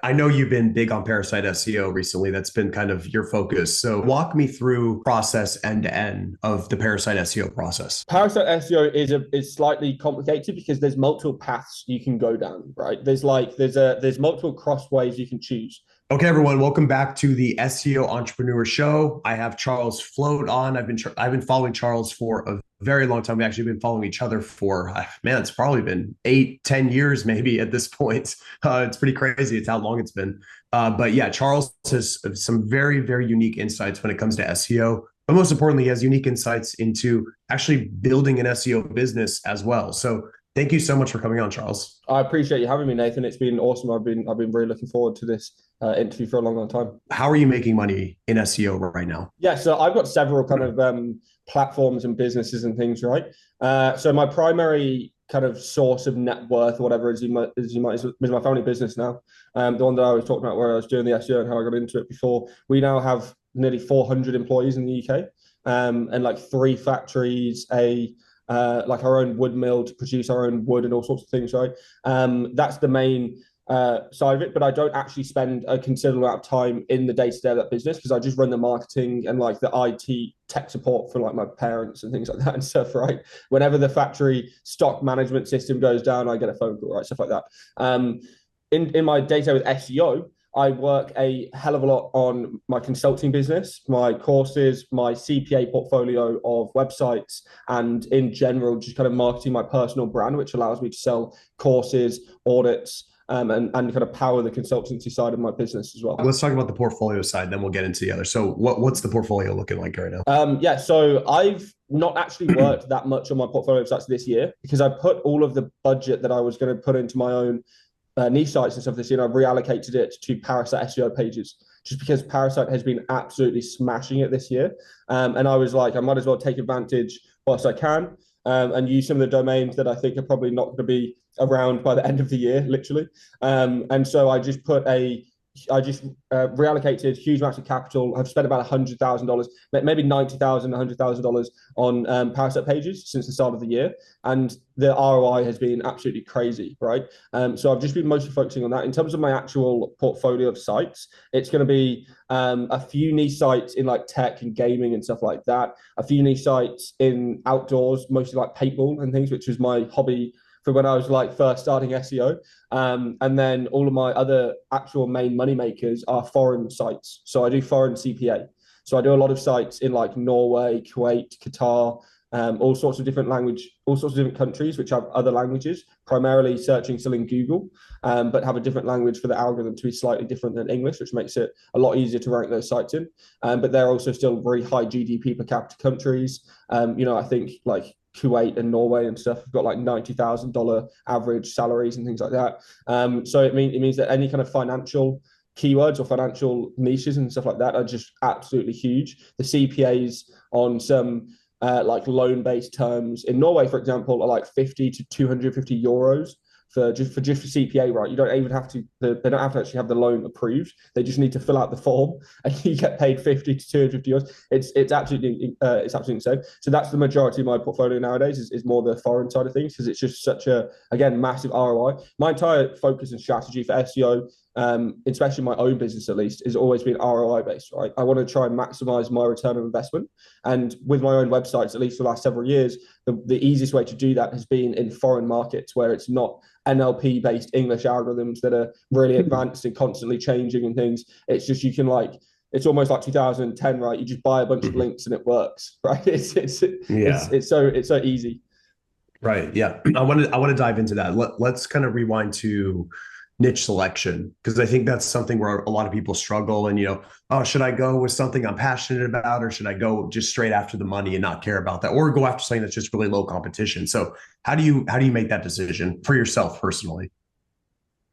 I know you've been big on Parasite SEO recently. That's been kind of your focus. So walk me through process end to end of the Parasite SEO process. Parasite SEO is slightly complicated because there's multiple paths you can go down, right? There's multiple crossways you can choose. Okay, everyone, welcome back to the SEO Entrepreneur Show. I have Charles Floate on. I've been following Charles for a very long time. We've actually been following each other for man, it's probably been 8, 10 years maybe at this point. It's pretty crazy. It's how long it's been. But yeah, Charles has some very very unique insights when it comes to SEO. But most importantly, he has unique insights into actually building an SEO business as well. So thank you so much for coming on, Charles. I appreciate you having me, Nathan. It's been awesome. I've been really looking forward to this interview for a long, long time. How are you making money in SEO right now? Yeah, so I've got several kind of platforms and businesses and things, right? So my primary kind of source of net worth or whatever is my family business now. The one that I was talking about where I was doing the SEO and how I got into it before. We now have nearly 400 employees in the UK, and like 3 factories, like our own wood mill to produce our own wood and all sorts of things, right? That's the main side of it, but I don't actually spend a considerable amount of time in the day-to-day of that business because I just run the marketing and like the IT tech support for like my parents and things like that and stuff, right? Whenever the factory stock management system goes down, I get a phone call, right? Stuff like that. In my day-to-day with SEO, I work a hell of a lot on my consulting business, my courses, my CPA portfolio of websites, and in general, just kind of marketing my personal brand, which allows me to sell courses, audits, and kind of power the consultancy side of my business as well. Let's talk about the portfolio side, then we'll get into the other. So what's the portfolio looking like right now? Yeah, so I've not actually worked that much on my portfolio sites this year because I put all of the budget that I was going to put into my own niche sites and stuff this year, and I've reallocated it to Parasite SEO pages just because Parasite has been absolutely smashing it this year. And I was like, I might as well take advantage whilst I can, and use some of the domains that I think are probably not going to be around by the end of the year, literally. And so I just reallocated huge amounts of capital. I've spent about $100,000, maybe 90,000, $100,000 on Parasite pages since the start of the year, and the ROI has been absolutely crazy, right? So I've just been mostly focusing on that. In terms of my actual portfolio of sites, it's going to be a few niche sites in like tech and gaming and stuff like that. A few niche sites in outdoors, mostly like paintball and things, which was my hobby for when I was like first starting SEO. And then all of my other actual main money makers are foreign sites. So I do foreign CPA. So I do a lot of sites in like Norway, Kuwait, Qatar, all sorts of different all sorts of different countries which have other languages, primarily searching still in Google, but have a different language for the algorithm to be slightly different than English, which makes it a lot easier to rank those sites in. But they're also still very high GDP per capita countries. I think like Kuwait and Norway and stuff have got like $90,000 average salaries and things like that. So it means that any kind of financial keywords or financial niches and stuff like that are just absolutely huge. The CPAs on some like loan-based terms in Norway, for example, are like 50 to 250 euros for CPA, right? You don't even have to. They don't have to actually have the loan approved. They just need to fill out the form, and you get paid 50 to 250 euros. It's absolutely insane. So that's the majority of my portfolio nowadays is more the foreign side of things because it's just such a again massive ROI. My entire focus and strategy for SEO, especially my own business at least, has always been ROI based, right? I want to try and maximize my return on investment. And with my own websites, at least for the last several years, the easiest way to do that has been in foreign markets where it's not NLP based English algorithms that are really advanced and constantly changing and things. It's just you can like it's almost like 2010, right? You just buy a bunch of links and it works, right? Yeah. It's so easy. Right. Yeah. I want to dive into that. Let's kind of rewind to niche selection because I think that's something where a lot of people struggle and oh, should I go with something I'm passionate about or should I go just straight after the money and not care about that or go after something that's just really low competition? So how do you make that decision for yourself personally?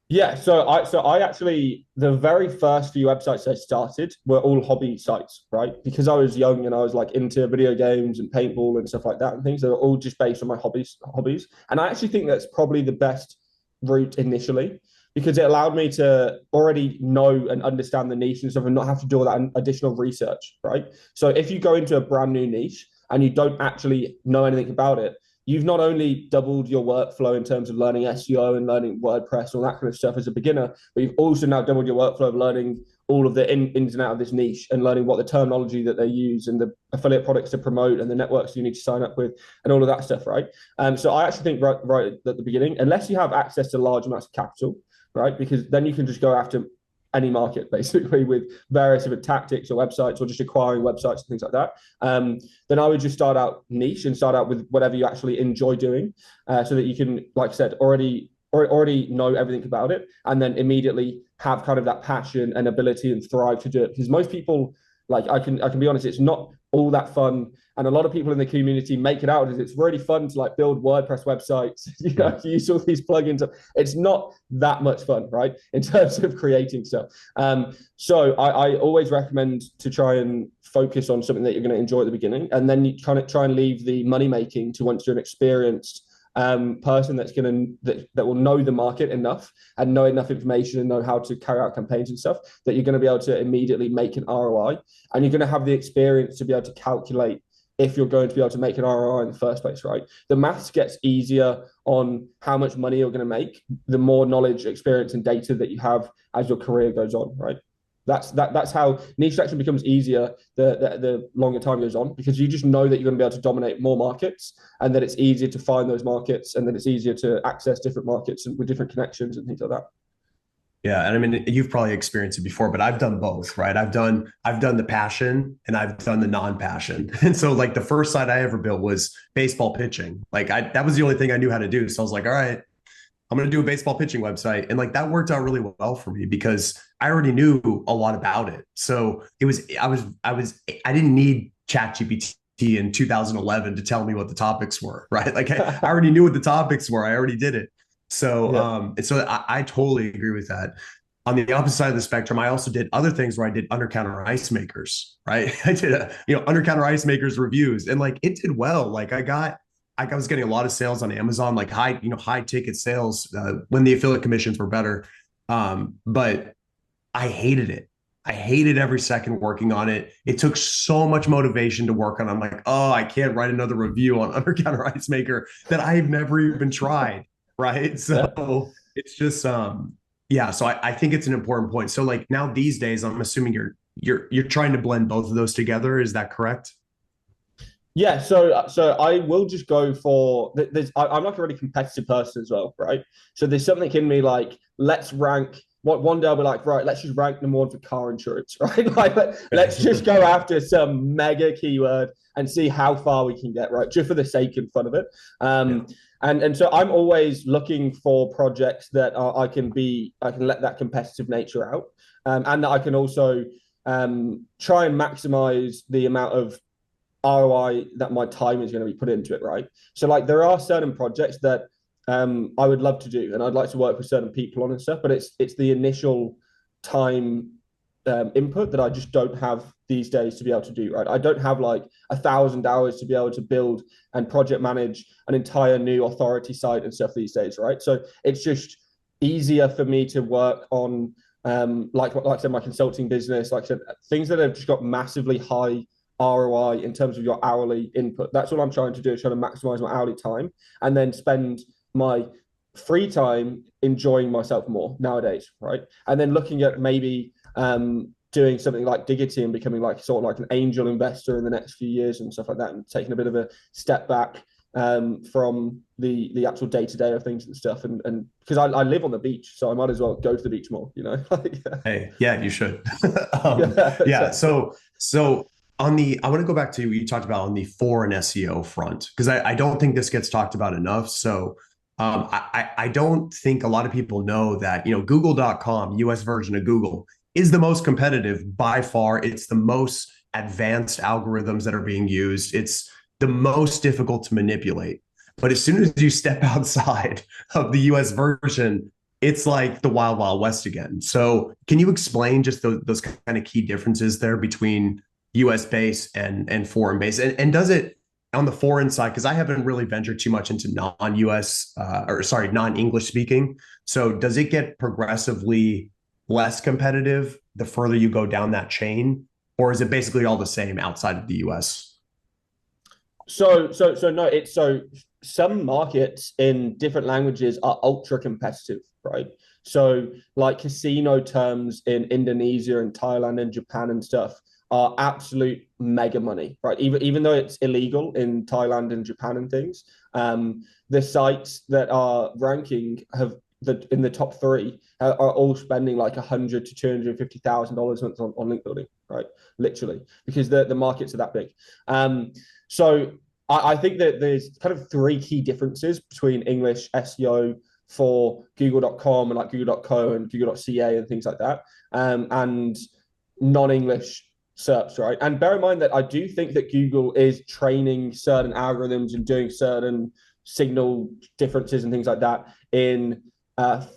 Yeah, so I actually the very first few websites I started were all hobby sites, right? Because I was young and I was like into video games and paintball and stuff like that and things. They were all just based on my hobbies. And I actually think that's probably the best route initially because it allowed me to already know and understand the niche and stuff and not have to do all that additional research, right? So if you go into a brand new niche and you don't actually know anything about it, you've not only doubled your workflow in terms of learning SEO and learning WordPress, all that kind of stuff as a beginner, but you've also now doubled your workflow of learning all of the ins and out of this niche and learning what the terminology that they use and the affiliate products to promote and the networks you need to sign up with and all of that stuff, right? So I actually think right at the beginning, unless you have access to large amounts of capital, right? Because then you can just go after any market basically with various different tactics or websites or just acquiring websites and things like that. Then I would just start out niche and start out with whatever you actually enjoy doing, so that you can, like I said, already know everything about it, and then immediately have kind of that passion and ability and thrive to do it. Because most people, like I can be honest, it's not all that fun. And a lot of people in the community make it out as it's really fun to like build WordPress websites, you know, to use all these plugins. It's not that much fun, right? In terms of creating stuff. So I always recommend to try and focus on something that you're going to enjoy at the beginning, and then you kind of try and leave the money making to once you're an experienced person that will know the market enough and know enough information and know how to carry out campaigns and stuff, that you're going to be able to immediately make an ROI, and you're going to have the experience to be able to calculate if you're going to be able to make an ROI in the first place, right? The maths gets easier on how much money you're going to make the more knowledge, experience, and data that you have as your career goes on, right? That's how niche selection becomes easier the longer time goes on, because you just know that you're going to be able to dominate more markets, and that it's easier to find those markets, and that it's easier to access different markets and with different connections and things like that. Yeah, and I mean, you've probably experienced it before, but I've done both, right? I've done the passion and I've done the non-passion. And so like the first site I ever built was baseball pitching. Like that was the only thing I knew how to do. So I was like, all right, I'm going to do a baseball pitching website. And like that worked out really well for me because I already knew a lot about it. So I didn't need ChatGPT in 2011 to tell me what the topics were, right? Like I already knew what the topics were. I already did it. So, Yeah. and so I totally agree with that. On the opposite side of the spectrum, I also did other things where I did under counter ice makers, right? I did, under counter ice makers reviews, and like it did well. Like I was getting a lot of sales on Amazon, like high ticket sales when the affiliate commissions were better. But I hated it. I hated every second working on it. It took so much motivation to work on. I'm like, oh, I can't write another review on under counter ice maker that I've never even tried. Right. Yeah. So it's just yeah. So I think it's an important point. So like now these days, I'm assuming you're trying to blend both of those together. Is that correct? Yeah, so I will just go for I'm like a really competitive person as well, right? So there's something in me like, let's rank. What one day I'll be like, right, let's just rank number one for car insurance, right? Like let's just go after some mega keyword and see how far we can get, right? Just for the sake and fun of it. Yeah. And so I'm always looking for projects that I can let that competitive nature out, and that I can also try and maximize the amount of ROI that my time is going to be put into it, right? So like there are certain projects that I would love to do, and I'd like to work with certain people on and stuff, but it's the initial time input that I just don't have these days to be able to do, right? I don't have like 1,000 hours to be able to build and project manage an entire new authority site and stuff these days, right? So it's just easier for me to work on like I said, my consulting business, like I said, things that have just got massively high ROI in terms of your hourly input. That's what I'm trying to do, is trying to maximize my hourly time and then spend my free time enjoying myself more nowadays, right? And then looking at maybe doing something like Diggity and becoming like sort of like an angel investor in the next few years and stuff like that, and taking a bit of a step back from the actual day-to-day of things and stuff, and because I live on the beach, so I might as well go to the beach more, you know. Hey, yeah, you should. Yeah, Yeah. So I want to go back to what you talked about on the foreign SEO front, because I don't think this gets talked about enough. So I don't think a lot of people know that, Google.com, US version of Google, is the most competitive by far. It's the most advanced algorithms that are being used. It's the most difficult to manipulate. But as soon as you step outside of the US version, it's like the wild, wild west again. So can you explain just those kind of key differences there between US based and foreign based? And does it on the foreign side, because I haven't really ventured too much into non-US non-English speaking. So does it get progressively less competitive the further you go down that chain, or is it basically all the same outside of the US? So no, it's so some markets in different languages are ultra competitive, right? So like casino terms in Indonesia and Thailand and Japan and stuff are absolute mega money, right? Even though it's illegal in Thailand and Japan and things, the sites that are ranking have in the top three are all spending like $100 to $250,000 on link building, right? Literally, because the markets are that big. So I think that there's kind of three key differences between English SEO for Google.com and like Google.co and Google.ca and things like that, and non-English SERPs, right? And bear in mind that I do think that Google is training certain algorithms and doing certain signal differences and things like that in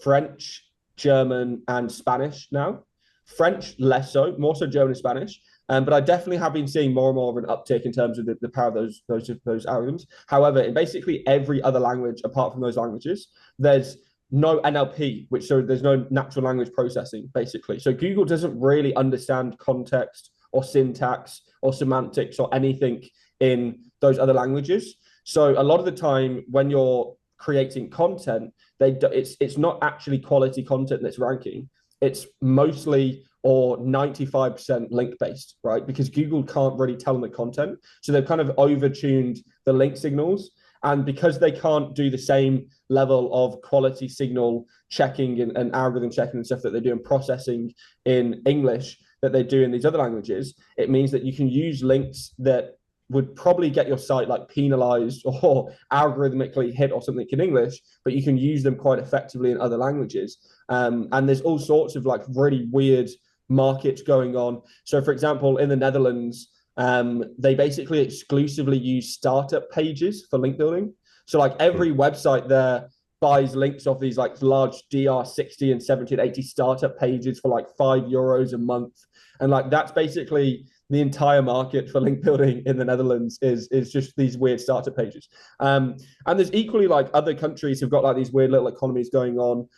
French, German, and Spanish now. French less so, more so German and Spanish. But I definitely have been seeing more and more of an uptick in terms of the power of those algorithms. However, in basically every other language apart from those languages, there's no NLP, so there's no natural language processing, basically. So Google doesn't really understand context or syntax or semantics or anything in those other languages. So a lot of the time when you're creating content, it's not actually quality content that's ranking. It's mostly or 95% link based, right? Because Google can't really tell them the content. So they've kind of overtuned the link signals. And because they can't do the same level of quality signal checking and algorithm checking and stuff that they do in processing in English that they do in these other languages, it means that you can use links that would probably get your site like penalized or algorithmically hit or something in English, but you can use them quite effectively in other languages. And there's all sorts of like really weird markets going on. So for example, in the Netherlands, they basically exclusively use startup pages for link building. So like every website there buys links off these like large DR60 and 70 and 80 startup pages for like €5 a month. And like that's basically the entire market for link building in the Netherlands is just these weird startup pages. And there's equally like other countries who've got like these weird little economies going on.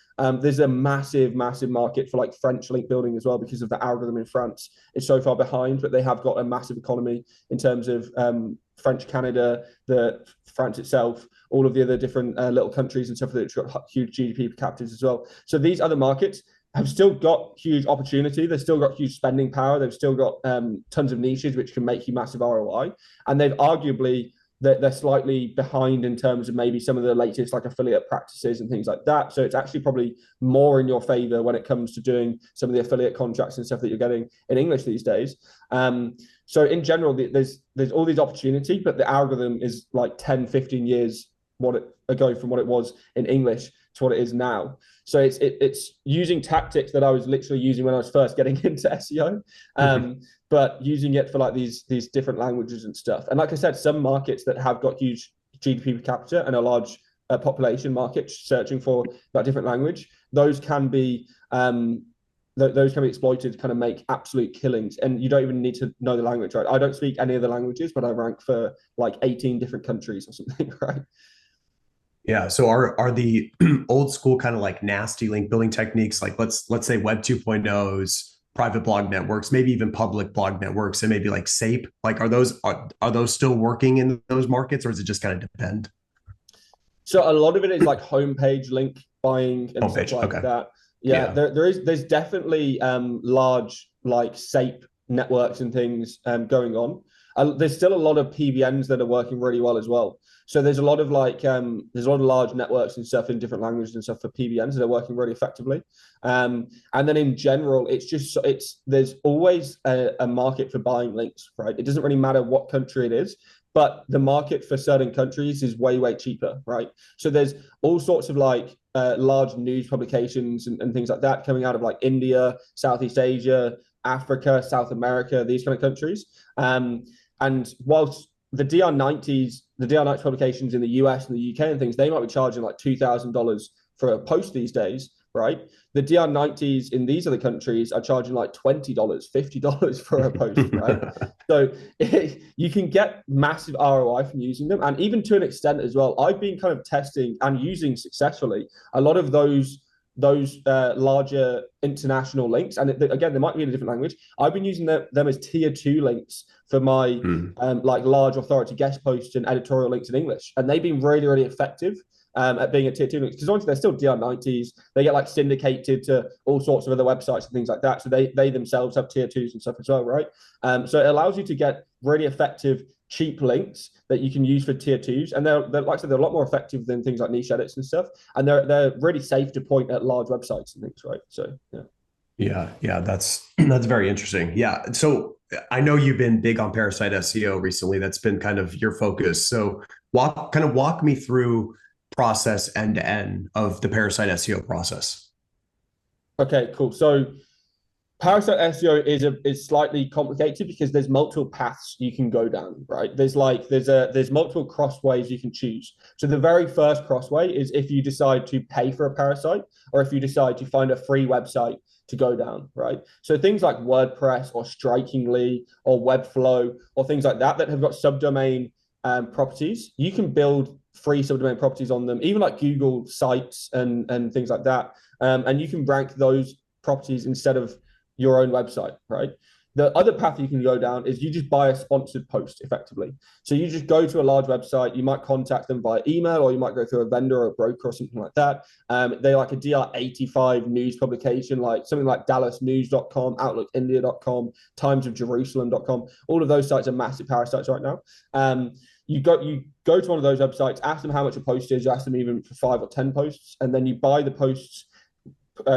There's a massive market for like French link building as well, because of the algorithm in France is so far behind, but they have got a massive economy in terms of French Canada, the France itself, all of the other different little countries and stuff that's got huge GDP per capita as well. So these other markets have still got huge opportunity. They've still got huge spending power. They've still got tons of niches which can make you massive ROI. And they've arguably, they're slightly behind in terms of maybe some of the latest like affiliate practices and things like that. So it's actually probably more in your favor when it comes to doing some of the affiliate contracts and stuff that you're getting in English these days. So in general, there's all these opportunity, but the algorithm is like 10, 15 years ago from what it was in English to what it is now. So it's using tactics that I was literally using when I was first getting into SEO, but using it for like these different languages and stuff. And like I said, some markets that have got huge GDP per capita and a large population market searching for that different language, those can be exploited to kind of make absolute killings. And you don't even need to know the language, right? I don't speak any of the languages, but I rank for like 18 different countries or something, right? Yeah. So are the old school kind of like nasty link building techniques, like let's say Web 2.0's, private blog networks, maybe even public blog networks, and maybe like SAPE, like are those still working in those markets, or does it just kind of depend? So a lot of it is like homepage link buying and Homepage, stuff like okay. that. Yeah, Yeah. there's definitely large like SAPE networks and things going on. There's still a lot of PBNs that are working really well as well. So there's a lot of like there's a lot of large networks and stuff in different languages and stuff for PBNs that are working really effectively. And then in general, there's always a market for buying links, right? It doesn't really matter what country it is, but the market for certain countries is way cheaper, right? So there's all sorts of like large news publications and things like that coming out of like India, Southeast Asia, Africa, South America, these kind of countries. And whilst the DR90s publications in the US and the UK and things, they might be charging like $2,000 for a post these days, right? The DR90s in these other countries are charging like $20, $50 for a post, right? So you can get massive ROI from using them. And even to an extent as well, I've been kind of testing and using successfully a lot of those those larger international links, and again, they might be in a different language. I've been using them as tier 2 links for my like large authority guest posts and editorial links in English, and they've been really, really effective at being a tier 2 links, because obviously they're still DR90s. They get like syndicated to all sorts of other websites and things like that. So they themselves have tier 2s and stuff as well, right? So it allows you to get really effective, cheap links that you can use for tier 2s, and they're like I said, they're a lot more effective than things like niche edits and stuff, and they're really safe to point at large websites and things, right? So yeah, that's very interesting. Yeah, so I know you've been big on Parasite SEO recently. That's been kind of your focus. So walk me through process end to end of the Parasite SEO process. Okay, cool. So Parasite SEO is slightly complicated because there's multiple paths you can go down, right? There's multiple crossways you can choose. So the very first crossway is if you decide to pay for a parasite, or if you decide to find a free website to go down, right? So things like WordPress or Strikingly or Webflow or things like that have got subdomain properties, you can build free subdomain properties on them, even like Google sites and things like that. And you can rank those properties instead of your own website, right? The other path you can go down is you just buy a sponsored post effectively. So you just go to a large website, you might contact them via email, or you might go through a vendor or a broker or something like that. They like a DR85 news publication, like something like dallasnews.com, outlookindia.com, timesofjerusalem.com. All of those sites are massive parasites right now. You go to one of those websites, ask them how much a post is, ask them even for 5 or 10 posts, and then you buy the posts,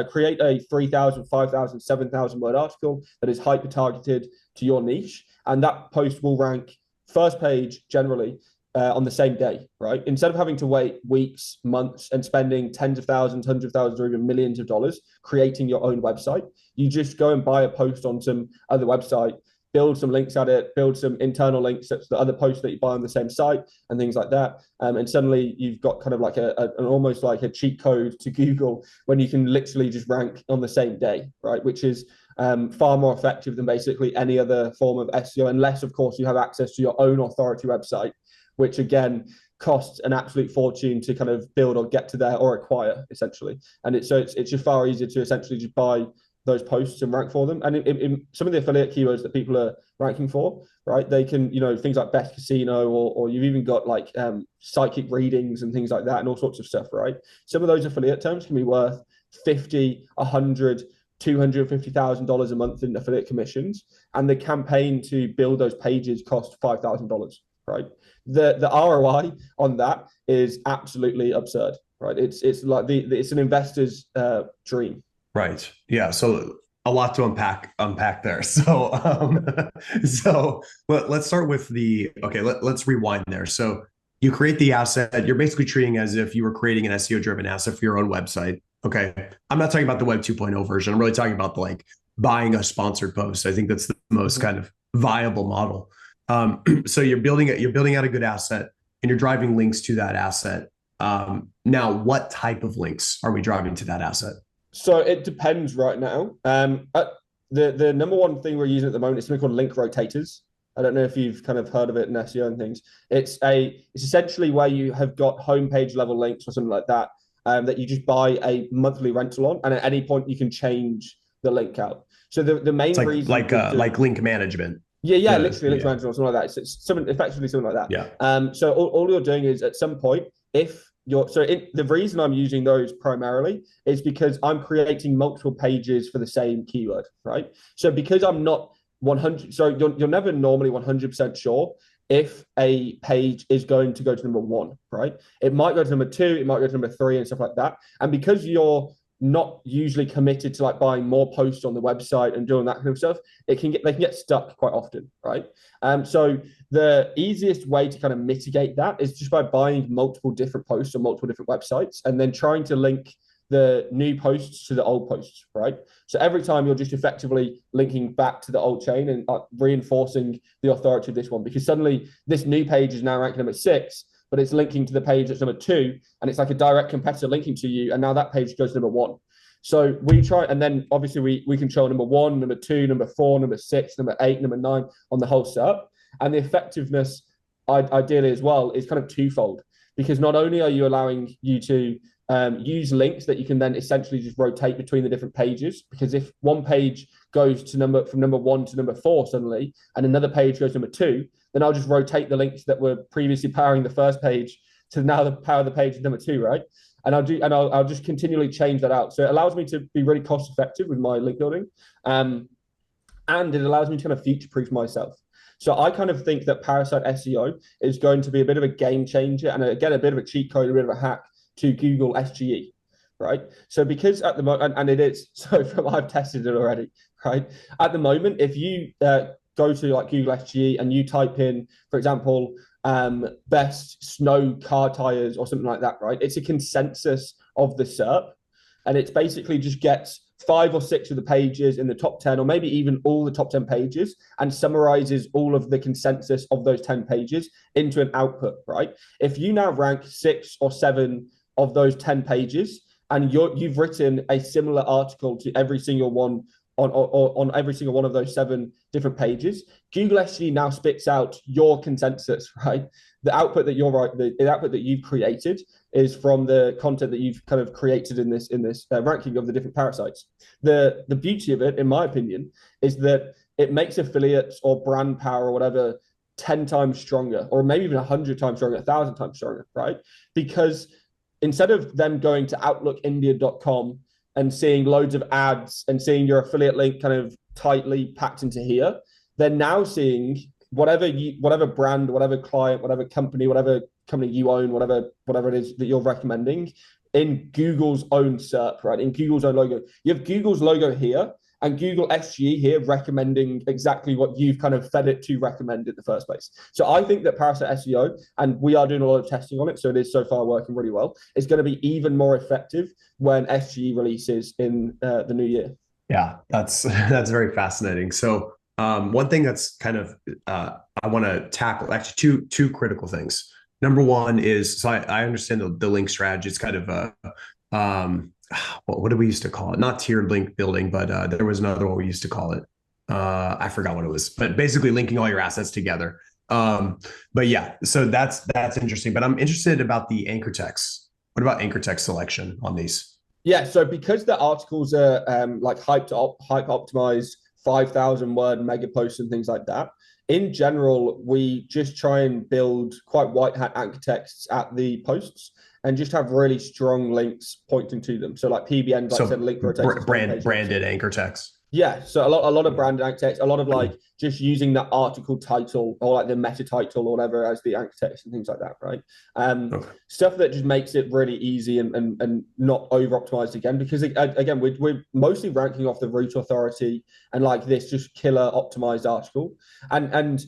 create a 3,000, 5,000, 7,000 word article that is hyper targeted to your niche, and that post will rank first page generally on the same day, right? Instead of having to wait weeks, months, and spending tens of thousands, hundreds of thousands, or even millions of dollars creating your own website, you just go and buy a post on some other website, build some links at it, build some internal links to the other posts that you buy on the same site and things like that. And suddenly you've got kind of like an almost like a cheat code to Google, when you can literally just rank on the same day, right? Which is far more effective than basically any other form of SEO, unless of course you have access to your own authority website, which again costs an absolute fortune to kind of build or get to there or acquire essentially. And it's just far easier to essentially just buy those posts and rank for them. And in some of the affiliate keywords that people are ranking for, right, they can, things like best casino, or you've even got like psychic readings and things like that, and all sorts of stuff, right? Some of those affiliate terms can be worth 50, 100, $250,000 a month in affiliate commissions, and the campaign to build those pages cost $5,000, right? The ROI on that is absolutely absurd, right? It's like it's an investor's dream. Right. Yeah. So a lot to unpack there. So so let's start with let's rewind there. So you create the asset. You're basically treating as if you were creating an SEO driven asset for your own website. Okay. I'm not talking about the Web 2.0 version. I'm really talking about like buying a sponsored post. I think that's the most kind of viable model. So you're building out a good asset, and you're driving links to that asset. Now, what type of links are we driving to that asset? So it depends right now. The number one thing we're using at the moment is something called link rotators. I don't know if you've kind of heard of it in SEO and things. It's essentially where you have got homepage level links or something like that, that you just buy a monthly rental on, and at any point you can change the link out. So the main reason, like link management. Yeah, literally link management or something like that. It's effectively something like that. Yeah. So all you're doing is at some point, the reason I'm using those primarily is because I'm creating multiple pages for the same keyword, right? So because I'm not 100, so you're never normally 100% sure if a page is going to go to number 1, right? It might go to number 2, it might go to number 3 and stuff like that. And because you're not usually committed to like buying more posts on the website and doing that kind of stuff, they can get stuck quite often, right? So the easiest way to kind of mitigate that is just by buying multiple different posts on multiple different websites, and then trying to link the new posts to the old posts, right? So every time you're just effectively linking back to the old chain and reinforcing the authority of this one, because suddenly this new page is now ranked number 6, but it's linking to the page that's number 2, and it's like a direct competitor linking to you, and now that page goes to number 1. So we try, and then obviously we control number 1, number 2, number 4, number 6, number 8, number 9 on the whole setup. And the effectiveness, ideally as well, is kind of twofold, because not only are you allowing you to use links that you can then essentially just rotate between the different pages. Because if one page goes to from number 1 to number 4 suddenly, and another page goes to number 2, then I'll just rotate the links that were previously powering the first page to now the power of the page number 2, right? And I'll just continually change that out. So it allows me to be really cost effective with my link building, and it allows me to kind of future proof myself. So I kind of think that Parasite SEO is going to be a bit of a game changer, and again a bit of a cheat code, a bit of a hack to Google SGE, right? So because at the moment, and it is, so I've tested it already, right? At the moment, if you go to like Google SGE and you type in, for example, best snow car tires or something like that, right? It's a consensus of the SERP, and it's basically just gets 5 or 6 of the pages in the top 10, or maybe even all the top 10 pages, and summarizes all of the consensus of those 10 pages into an output, right? If you now rank 6 or 7 of those 10 pages, and you've written a similar article to every single one on every single one of those 7 different pages, Google SGE now spits out your consensus, right? The output that the output that you've created is from the content that you've kind of created in this ranking of the different parasites. The beauty of it, in my opinion, is that it makes affiliates or brand power or whatever 10 times stronger, or maybe even 100 times stronger, 1,000 times stronger, right? Because instead of them going to outlookindia.com and seeing loads of ads and seeing your affiliate link kind of tightly packed into here, they're now seeing whatever brand, whatever client, whatever company you own, whatever it is that you're recommending in Google's own SERP, right? In Google's own logo. You have Google's logo here and Google SGE here recommending exactly what you've kind of fed it to recommend in the first place. So I think that Parasite SEO, and we are doing a lot of testing on it, so it is so far working really well, is going to be even more effective when SGE releases in the new year. Yeah, that's very fascinating. So one thing that's kind of I want to tackle, actually two critical things. Number one is, so I understand the link strategy. It's kind of a what do we used to call it? Not tiered link building, but there was another one we used to call it. I forgot what it was, but basically linking all your assets together. But yeah, so that's interesting. But I'm interested about the anchor text. What about anchor text selection on these? Yeah, so because the articles are like hype optimized, 5,000 word mega posts and things like that, in general, we just try and build quite white hat anchor texts at the posts and just have really strong links pointing to them. So like PBN, like I said, link rotators. Branded anchor text. Yeah, so a lot of branded anchor text, a lot of like just using the article title or like the meta title or whatever as the anchor text and things like that, right? Stuff that just makes it really easy and not over optimized again, because again we're mostly ranking off the root authority and like this just killer optimized article, and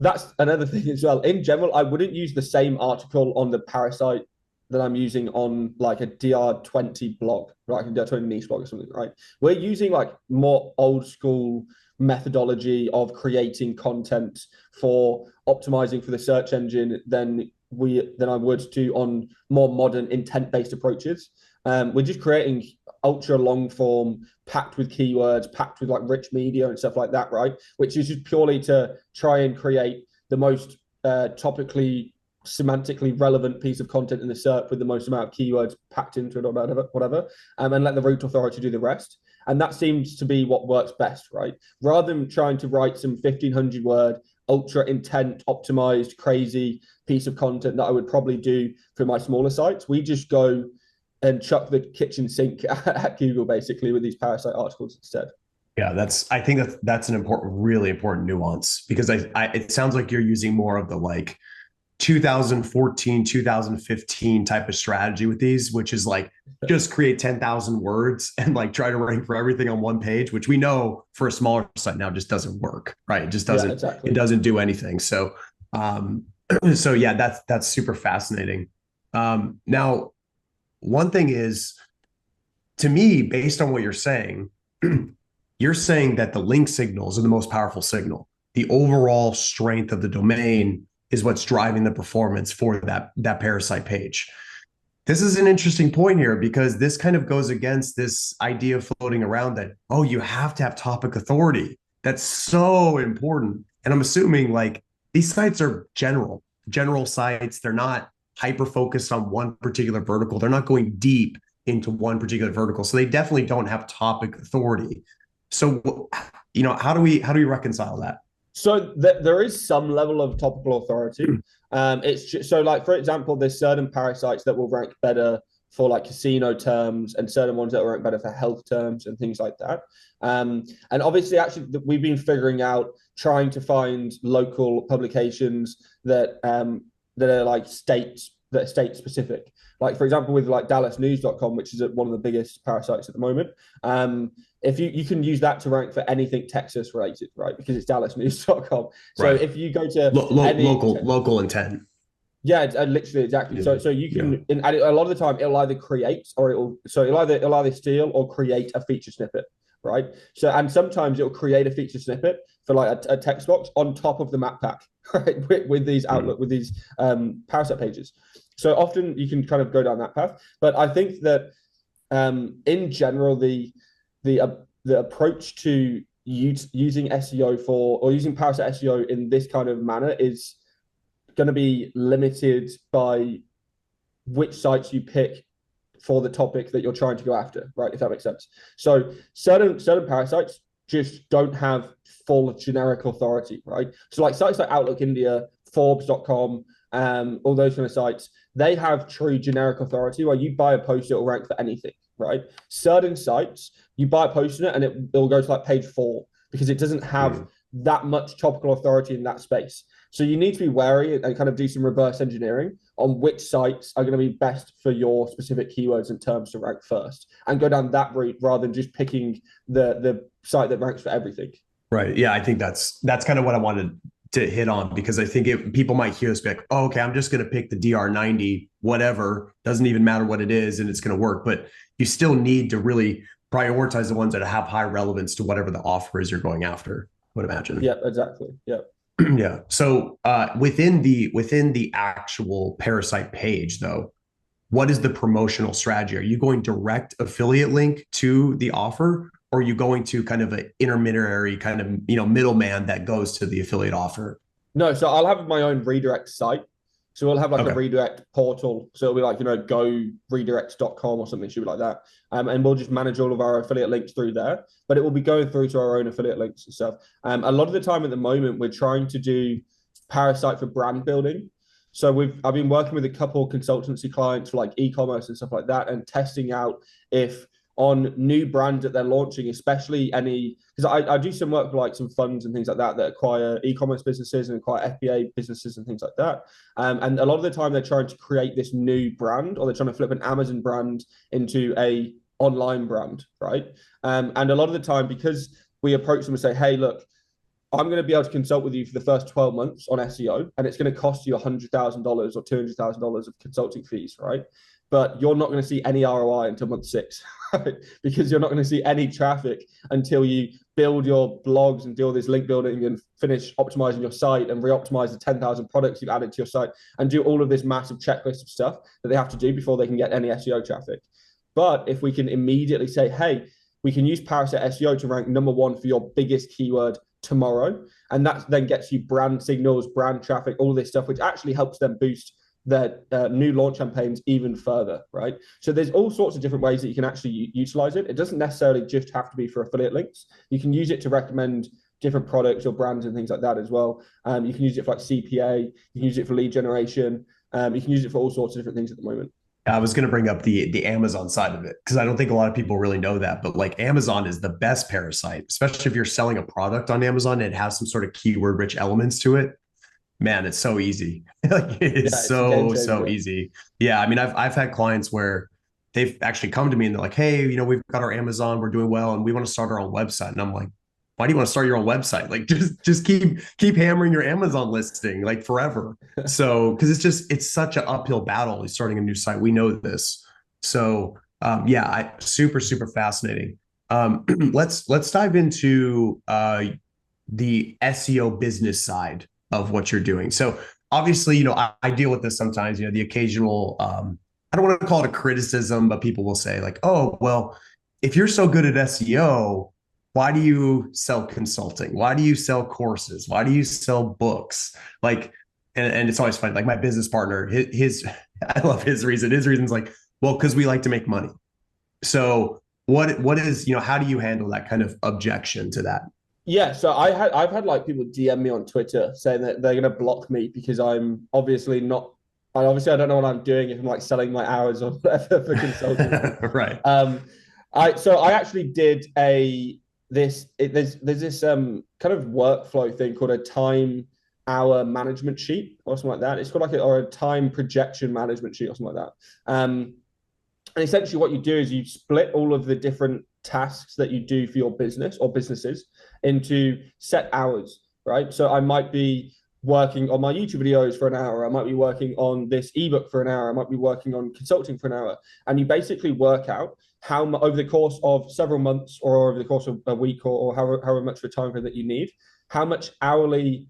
that's another thing as well. In general, I wouldn't use the same article on the Parasite that I'm using on like a DR20 blog, like a DR20 niche blog or something, right? We're using like more old school methodology of creating content for optimizing for the search engine than I would do on more modern intent-based approaches. We're just creating ultra long form, packed with keywords, packed with like rich media and stuff like that, right? Which is just purely to try and create the most topically, semantically relevant piece of content in the SERP with the most amount of keywords packed into it or whatever, and let the root authority do the rest. And that seems to be what works best, right? Rather than trying to write some 1,500 word, ultra intent, optimized, crazy piece of content that I would probably do for my smaller sites, we just go and chuck the kitchen sink at Google basically with these Parasite articles instead. Yeah, I think that's an really important nuance, because it sounds like you're using more of the like 2014, 2015 type of strategy with these, which is like just create 10,000 words and like try to rank for everything on one page, which we know for a smaller site now just doesn't work, right? It just doesn't, It doesn't do anything. So, so yeah, that's super fascinating. Now, one thing is, to me, based on what you're saying, you're saying that the link signals are the most powerful signal. The overall strength of the domain is what's driving the performance for that Parasite page. This is an interesting point here, because this kind of goes against this idea floating around that, oh, you have to have topic authority. That's so important. And I'm assuming like these sites are general sites. They're not hyper focused on one particular vertical. They're not going deep into one particular vertical. So they definitely don't have topic authority. So, how do we reconcile that? So there is some level of topical authority. It's just, so like, for example, there's certain parasites that will rank better for like casino terms and certain ones that will rank better for health terms and things like that. And obviously, actually, we've been figuring out trying to find local publications that that are like state specific. Like, for example, with like dallasnews.com, which is one of the biggest parasites at the moment. If you can use that to rank for anything Texas related, right? Because it's dallasnews.com. So Right. if you go to Local intent. yeah, literally exactly. Yeah. So you can, Yeah. and a lot of the time it'll either create or it'll either steal or create a feature snippet, right? So and sometimes it'll create a feature snippet for like a text box on top of the map pack, right? With these Outlook, with these Parasite pages. So often you can kind of go down that path, but I think that in general the approach to using SEO or using Parasite SEO in this kind of manner is going to be limited by which sites you pick for the topic that you're trying to go after, right? If that makes sense. So certain parasites just don't have full generic authority, right? So like sites like Outlook India, Forbes.com, all those kind of sites, they have true generic authority where you buy a post, it'll rank for anything, right? Certain sites, you buy a post in it and it'll go to like page 4 because it doesn't have that much topical authority in that space. So you need to be wary and kind of do some reverse engineering on which sites are going to be best for your specific keywords and terms to rank first, and go down that route rather than just picking the site that ranks for everything. Right. Yeah, I think that's kind of what I wanted to hit on, because I think people might hear this, be like, oh, okay, I'm just going to pick the DR90, whatever, doesn't even matter what it is, and it's going to work. But you still need to really prioritize the ones that have high relevance to whatever the offer is you're going after, I would imagine. Yeah, exactly. Yeah. Yeah. So within the actual Parasite page, though, what is the promotional strategy? Are you going direct affiliate link to the offer, or are you going to kind of an intermediary kind of middleman that goes to the affiliate offer? No, so I'll have my own redirect site. So we'll have like Okay. a redirect portal. So it'll be like, go redirect.com or something, should be like that. And we'll just manage all of our affiliate links through there. But it will be going through to our own affiliate links and stuff. A lot of the time at the moment, we're trying to do Parasite for brand building. So I've been working with a couple consultancy clients for like e-commerce and stuff like that, and testing out if on new brands that they're launching, especially because I do some work for like some funds and things like that acquire e-commerce businesses and acquire FBA businesses and things like that. And a lot of the time they're trying to create this new brand, or they're trying to flip an Amazon brand into a online brand, right? And a lot of the time, because we approach them and say, hey, look, I'm going to be able to consult with you for the first 12 months on SEO, and it's going to cost you $100,000 or $200,000 of consulting fees, right? But you're not going to see any ROI until month 6, right? Because you're not going to see any traffic until you build your blogs and do all this link building and finish optimizing your site and re-optimize the 10,000 products you've added to your site and do all of this massive checklist of stuff that they have to do before they can get any SEO traffic. But if we can immediately say, hey, we can use Parasite SEO to rank #1 for your biggest keyword tomorrow, and that then gets you brand signals, brand traffic, all this stuff, which actually helps them boost their new launch campaigns even further, right? So there's all sorts of different ways that you can actually utilize it. It doesn't necessarily just have to be for affiliate links. You can use it to recommend different products or brands and things like that as well. You can use it for like CPA, you can use it for lead generation, you can use it for all sorts of different things at the moment. I was going to bring up the Amazon side of it, because I don't think a lot of people really know that, but like Amazon is the best parasite, especially if you're selling a product on Amazon and it has some sort of keyword rich elements to it. Man, it's so easy. Like it is so easy. Yeah. I mean, I've had clients where they've actually come to me and they're like, hey, we've got our Amazon, we're doing well, and we want to start our own website. And I'm like, why do you want to start your own website? Like just keep hammering your Amazon listing like forever. So because it's such an uphill battle starting a new site. We know this. So yeah, super fascinating. Let's dive into the SEO business side of what you're doing. So obviously, I deal with this sometimes, the occasional, I don't want to call it a criticism, but people will say like, oh, well, if you're so good at SEO, why do you sell consulting? Why do you sell courses? Why do you sell books? Like, and it's always fun. Like my business partner, his I love his reason. His reason's like, well, because we like to make money. So what is, how do you handle that kind of objection to that? Yeah, so I've had like people DM me on Twitter saying that they're gonna block me because I'm obviously not. I don't know what I'm doing if I'm like selling my hours or whatever for consulting. Right. I actually did there's this kind of workflow thing called a time hour management sheet or something like that. It's called like a time projection management sheet or something like that. And essentially what you do is you split all of the different tasks that you do for your business or businesses into set hours, right? So I might be working on my YouTube videos for an hour. I might be working on this ebook for an hour. I might be working on consulting for an hour. And you basically work out how over the course of several months or over the course of a week or however much of a time frame that you need, how much hourly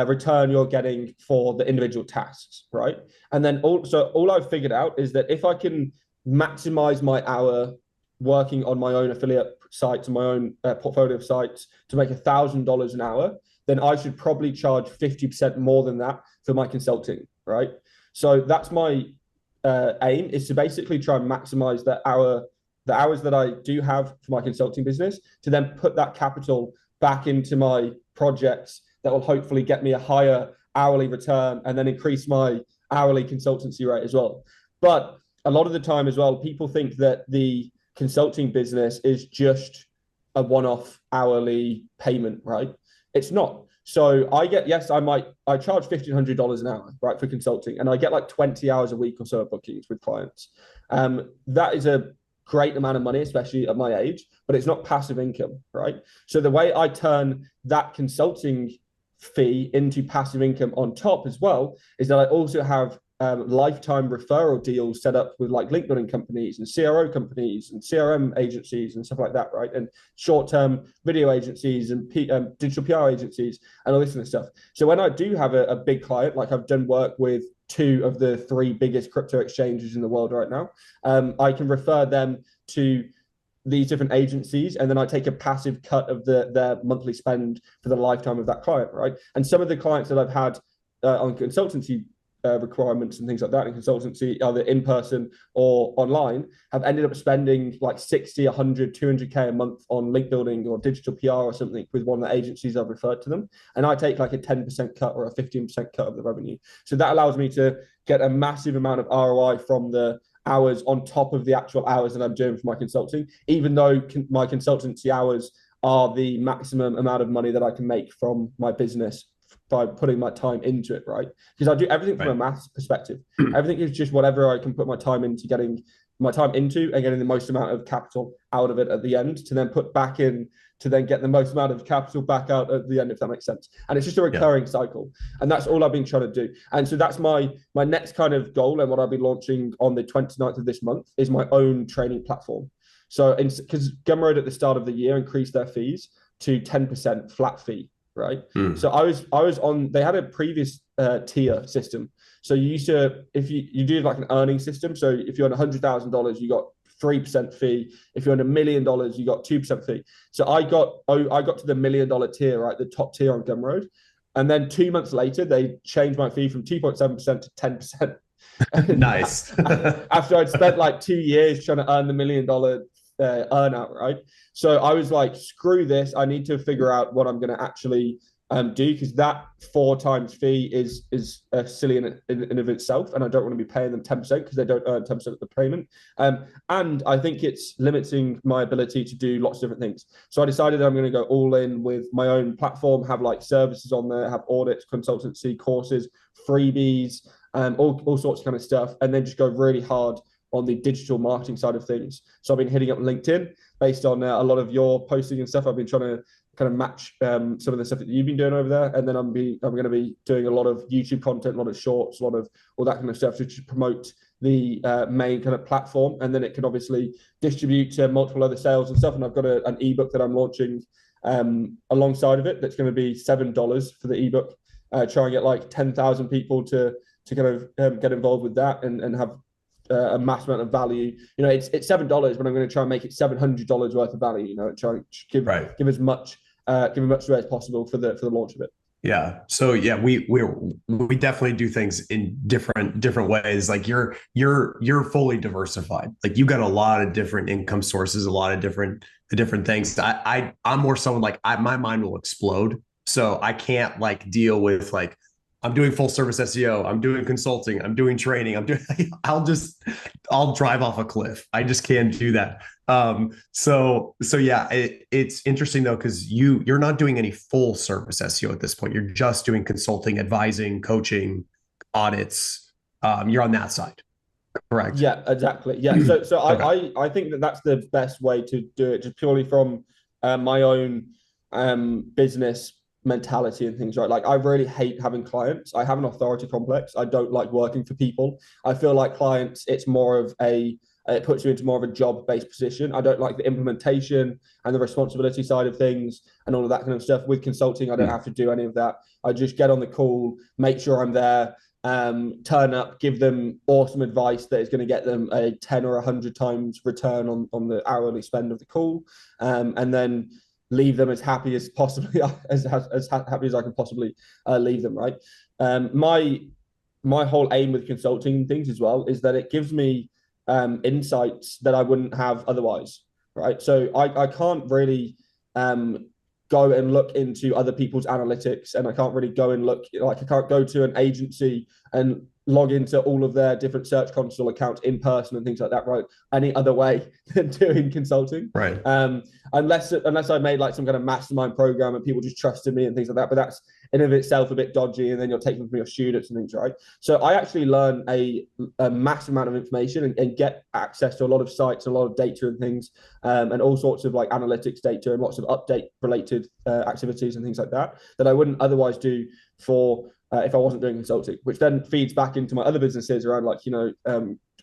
return you're getting for the individual tasks, right? And then all I've figured out is that if I can maximize my hour working on my own affiliate sites and my own portfolio of sites to make $1,000 an hour, then I should probably charge 50% more than that for my consulting, right? So that's my aim, is to basically try and maximize the hours that I do have for my consulting business, to then put that capital back into my projects that will hopefully get me a higher hourly return and then increase my hourly consultancy rate as well. But a lot of the time as well, people think that the consulting business is just a one-off hourly payment, right? It's not. So I charge $1,500 an hour, right, for consulting, and I get like 20 hours a week or so of bookings with clients. That is a great amount of money, especially at my age, but it's not passive income, right? So the way I turn that consulting fee into passive income on top as well is that I also have lifetime referral deals set up with like link building companies and CRO companies and CRM agencies and stuff like that, right? And short-term video agencies and digital PR agencies and all this kind of stuff. So when I do have a big client, like I've done work with 2 of the 3 biggest crypto exchanges in the world right now, I can refer them to these different agencies, and then I take a passive cut of their monthly spend for the lifetime of that client, right? And some of the clients that I've had on consultancy requirements and things like that in consultancy, either in person or online, have ended up spending like 60, 100, 200K a month on link building or digital PR or something with one of the agencies I've referred to them. And I take like a 10% cut or a 15% cut of the revenue. So that allows me to get a massive amount of ROI from the hours on top of the actual hours that I'm doing for my consulting, even though my consultancy hours are the maximum amount of money that I can make from my business by putting my time into it, right? Because I do everything from a maths perspective. Everything is just whatever I can put my time into, getting my time into and getting the most amount of capital out of it at the end to then put back in to then get the most amount of capital back out at the end, if that makes sense. And it's just a recurring cycle. And that's all I've been trying to do. And so that's my next kind of goal, and what I'll be launching on the 29th of this month is my own training platform. So because Gumroad at the start of the year increased their fees to 10% flat fee, right? So I was on, they had a previous tier system. So you used to, if you do like an earning system, so if you're on $100,000, you got 3% fee. If you're on $1 million, you got 2% fee. So I got to the $1 million tier, right? The top tier on Gumroad. And then 2 months later, they changed my fee from 2.7% to 10%. Nice. After I'd spent like 2 years trying to earn the $1 million earn out, right? So I was like, screw this. I need to figure out what I'm going to actually do, because that 4 times fee is silly in of itself, and I don't want to be paying them 10% because they don't earn 10% of the payment. And I think it's limiting my ability to do lots of different things. So I decided I'm going to go all in with my own platform, have like services on there, have audits, consultancy, courses, freebies, all sorts of kind of stuff, and then just go really hard on the digital marketing side of things. So I've been hitting up LinkedIn based on a lot of your posting and stuff. I've been trying to kind of match some of the stuff that you've been doing over there. And then I'm going to be doing a lot of YouTube content, a lot of shorts, a lot of all that kind of stuff to promote the main kind of platform. And then it can obviously distribute to multiple other sales and stuff. And I've got an ebook that I'm launching alongside of it. That's going to be $7 for the ebook. Try and get like 10,000 people to kind of get involved with that and have a mass amount of value. You know, it's $7, but I'm going to try and make it $700 worth of value. You know, try and give as much as possible for the launch of it. Yeah. So yeah, we definitely do things in different ways. Like you're fully diversified. Like you got a lot of different income sources, a lot of different things. I'm more someone like my mind will explode. So I can't like deal with like I'm doing full service SEO, I'm doing consulting, I'm doing training, I'm doing I'll drive off a cliff. I just can't do that. So yeah, it's interesting though, because you're not doing any full service SEO at this point. You're just doing consulting, advising, coaching, audits. You're on that side, correct? Yeah, exactly. Yeah. So Okay. I think that that's the best way to do it, just purely from my own business mentality and things, right? Like I really hate having clients. I have an authority complex. I don't like working for people. I feel like clients, it's more of a it puts you into more of a job-based position. I don't like the implementation and the responsibility side of things and all of that kind of stuff. With consulting, I don't have to do any of that. I just get on the call, make sure I'm there, turn up, give them awesome advice that is going to get them a 10 or 100 times return on the hourly spend of the call, and then leave them as happy as possibly as happy as I can possibly leave them. Right. My whole aim with consulting things as well is that it gives me insights that I wouldn't have otherwise. Right. So I can't really go and look into other people's analytics, and I can't really go and look, like I can't go to an agency and log into all of their different search console accounts in person and things like that, right? Any other way than doing consulting. Right. Unless I made like some kind of mastermind program and people just trusted me and things like that. But that's in of itself a bit dodgy, and then you're taking from your students and things, right? So I actually learn a massive amount of information and get access to a lot of sites, a lot of data and things, and all sorts of like analytics data and lots of update related activities and things like that I wouldn't otherwise do for if I wasn't doing consulting, which then feeds back into my other businesses around like,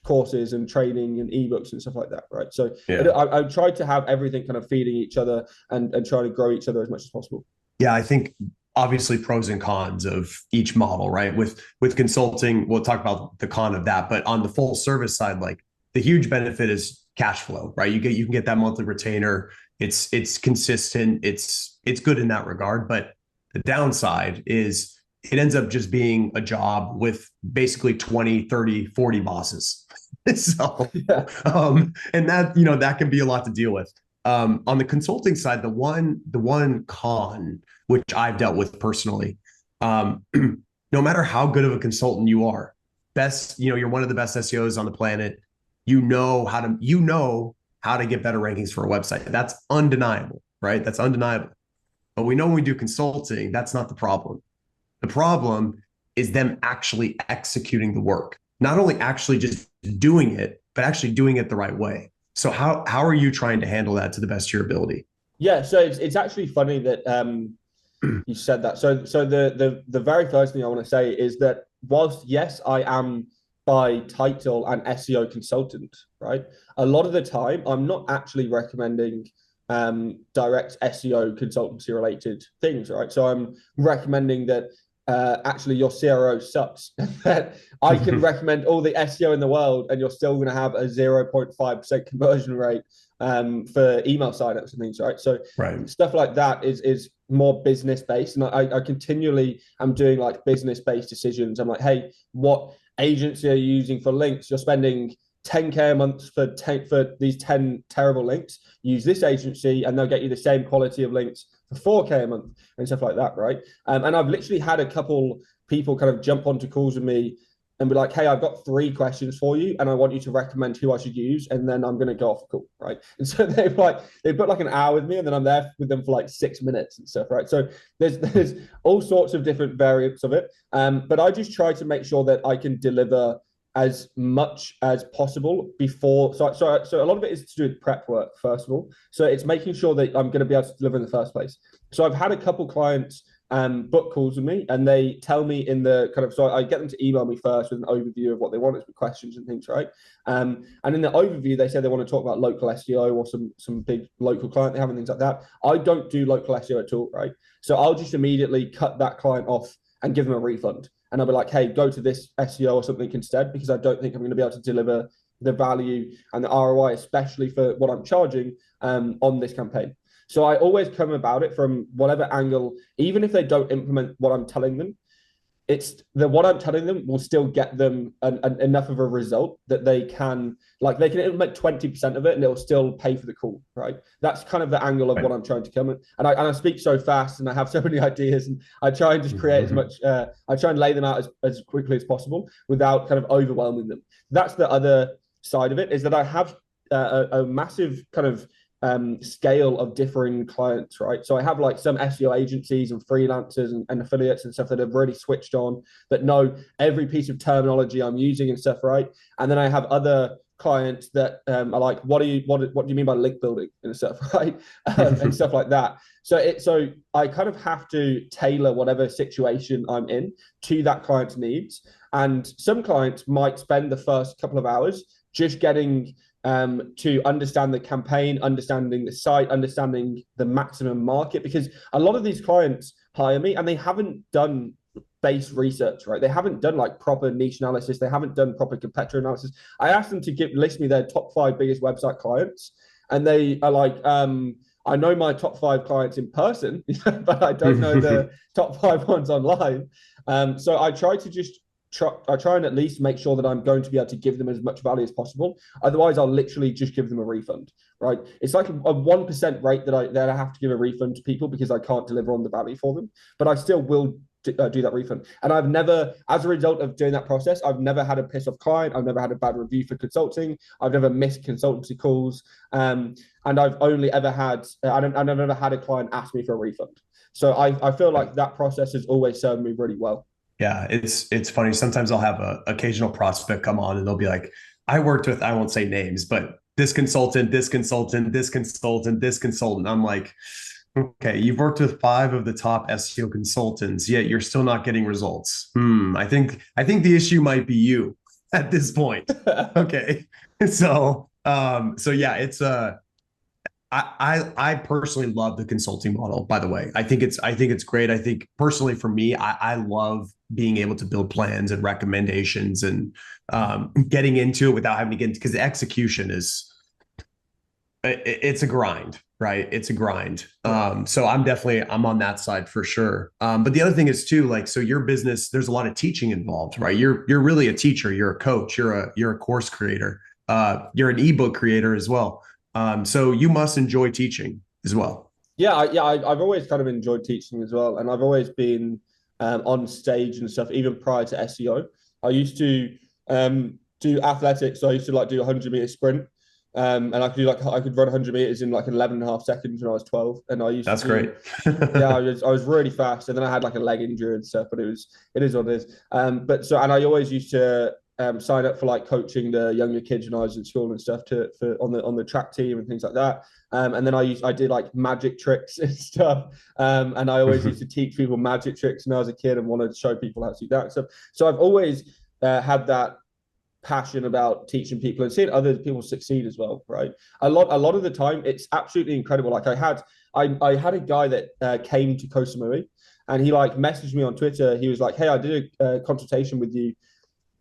courses and training and ebooks and stuff like that, right? So Yeah. I tried to have everything kind of feeding each other and trying to grow each other as much as possible. Yeah, I think obviously pros and cons of each model, right? With consulting, we'll talk about the con of that, but on the full service side, like the huge benefit is cash flow, right? You can get that monthly retainer. It's consistent. It's good in that regard, but the downside is it ends up just being a job with basically 20, 30, 40 bosses. So, Yeah. and that, that can be a lot to deal with. On the consulting side, the one con, which I've dealt with personally, no matter how good of a consultant you are, you're one of the best SEOs on the planet. You know how to get better rankings for a website. That's undeniable, right? That's undeniable. But we know when we do consulting, that's not the problem. The problem is them actually executing the work, not only actually just doing it, but actually doing it the right way. So how are you trying to handle that to the best of your ability? Yeah, so it's actually funny that you said that. So the very first thing I want to say is that whilst yes, I am by title an SEO consultant, right? A lot of the time, I'm not actually recommending direct SEO consultancy related things, right? So I'm recommending that actually your CRO sucks. That I can recommend all the SEO in the world, and you're still going to have a 0.5% conversion rate for email signups and things, right? So Right. stuff like that is more business based, and I continually am doing like business based decisions. I'm like, hey, what agency are you using for links? You're spending 10K a month for these 10 terrible links. Use this agency and they'll get you the same quality of links for 4K a month and stuff like that, right? And I've literally had a couple people kind of jump onto calls with me and be like, hey, I've got 3 questions for you and I want you to recommend who I should use, and then I'm going to go off the call, right? And so they put like an hour with me, and then I'm there with them for like 6 minutes and stuff, right? So there's all sorts of different variants of it, but I just try to make sure that I can deliver as much as possible before. So a lot of it is to do with prep work, first of all. So it's making sure that I'm going to be able to deliver in the first place. So I've had a couple clients book calls with me, and they tell me in the kind of, so I get them to email me first with an overview of what they want, with questions and things, right? And in the overview, they say they want to talk about local SEO or some big local client they have and things like that. I don't do local SEO at all, right? So I'll just immediately cut that client off and give them a refund. And I'll be like, hey, go to this SEO or something instead, because I don't think I'm going to be able to deliver the value and the ROI, especially for what I'm charging on this campaign. So I always come about it from whatever angle, even if they don't implement what I'm telling them, it's the what I'm telling them will still get them enough of a result that they can implement 20% of it and it'll still pay for the call, right? That's kind of the angle of what I'm trying to come in. And I speak so fast and I have so many ideas and I try and just create as much, I try and lay them out as quickly as possible without kind of overwhelming them. That's the other side of it, is that I have a massive kind of scale of differing clients, right? So I have like some SEO agencies and freelancers and affiliates and stuff that have really switched on, that know every piece of terminology I'm using and stuff, right? And then I have other clients that are like, what do you mean by link building and stuff, right? And stuff like that. So I kind of have to tailor whatever situation I'm in to that client's needs. And some clients might spend the first couple of hours just getting to understand the campaign, understanding the site, understanding the maximum market, because a lot of these clients hire me and they haven't done base research, right? They haven't done like proper niche analysis. They haven't done proper competitor analysis. I asked them to list me their top 5 biggest website clients, and they are like, I know my top 5 clients in person, but I don't know the top 5 ones online. So I try to just I try and at least make sure that I'm going to be able to give them as much value as possible. Otherwise, I'll literally just give them a refund, right? It's like a 1% rate that I have to give a refund to people because I can't deliver on the value for them, but I still will do that refund. And I've never, as a result of doing that process, I've never had a piss off client. I've never had a bad review for consulting. I've never missed consultancy calls. And I've only ever had, I've never had a client ask me for a refund. So I feel like that process has always served me really well. Yeah, it's funny. Sometimes I'll have a occasional prospect come on and they'll be like, I worked with, I won't say names, but this consultant, this consultant, this consultant, this consultant. I'm like, okay, you've worked with 5 of the top SEO consultants, yet you're still not getting results. I think the issue might be you at this point. Okay. So yeah, it's I personally love the consulting model, by the way. I think it's great. I think personally for me, I love being able to build plans and recommendations and getting into it without having to get into, because the execution it's a grind, right? It's a grind. So I'm on that side for sure. But the other thing is too, like, so your business, there's a lot of teaching involved, right? You're really a teacher, you're a coach, you're a course creator, you're an ebook creator as well. So you must enjoy teaching as well. Yeah, I've always kind of enjoyed teaching as well, and I've always been on stage and stuff. Even prior to SEO, I used to do athletics. So I used to like do a 100-meter sprint, and I could run 100 meters in like 11 and a half seconds when I was 12. And I used That's to do, great. yeah, I was really fast, and then I had like a leg injury and stuff. But it is what it is. And I always used to sign up for like coaching the younger kids when I was in school and stuff on the track team and things like that. And then I did like magic tricks and stuff. And I always used to teach people magic tricks when I was a kid and wanted to show people how to do that stuff. So I've always had that passion about teaching people and seeing other people succeed as well, right? A lot of the time, it's absolutely incredible. Like I had a guy that came to Koh Samui, and he like messaged me on Twitter. He was like, "Hey, I did a consultation with you